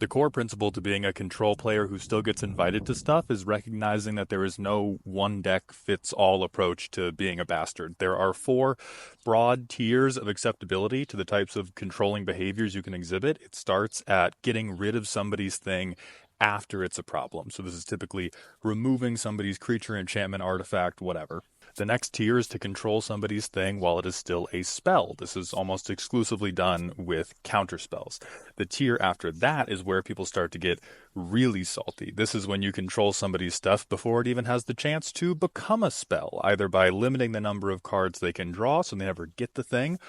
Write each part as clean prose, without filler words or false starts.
The core principle to being a control player who still gets invited to stuff is recognizing that there is no one deck fits all approach to being a bastard. There are four broad tiers of acceptability to the types of controlling behaviors you can exhibit. It starts at getting rid of somebody's thing after it's a problem. So this is typically removing somebody's creature, enchantment, artifact, whatever. The next tier is to control somebody's thing while it is still a spell. This is almost exclusively done with counter spells. The tier after that is where people start to get really salty. This is when you control somebody's stuff before it even has the chance to become a spell, either by limiting the number of cards they can draw so they never get the thing,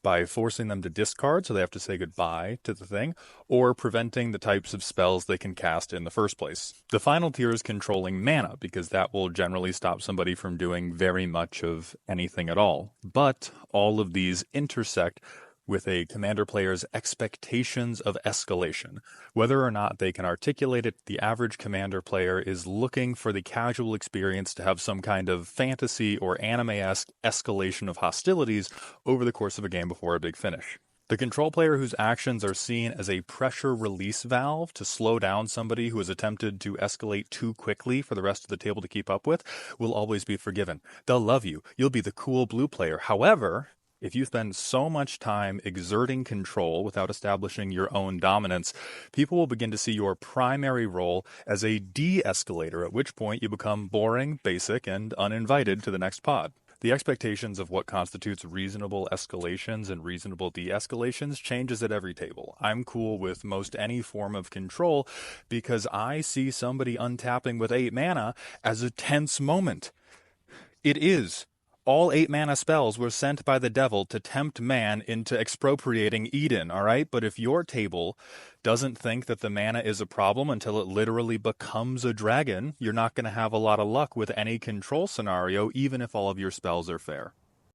by forcing them to discard so they have to say goodbye to the thing, or preventing the types of spells they can cast in the first place. The final tier is controlling mana, because that will generally stop somebody from doing very much of anything at all. But all of these intersect with a commander player's expectations of escalation. Whether or not they can articulate it, the average commander player is looking for the casual experience to have some kind of fantasy or anime-esque escalation of hostilities over the course of a game before a big finish. The control player whose actions are seen as a pressure release valve to slow down somebody who has attempted to escalate too quickly for the rest of the table to keep up with will always be forgiven. They'll love you. You'll be the cool blue player. However, if you spend so much time exerting control without establishing your own dominance, people will begin to see your primary role as a de-escalator, at which point you become boring, basic, and uninvited to the next pod. The expectations of what constitutes reasonable escalations and reasonable de-escalations changes at every table. I'm cool with most any form of control because I see somebody untapping with 8 mana as a tense moment. It is. All 8 mana spells were sent by the devil to tempt man into expropriating Eden, alright? But if your table doesn't think that the mana is a problem until it literally becomes a dragon, you're not going to have a lot of luck with any control scenario, even if all of your spells are fair.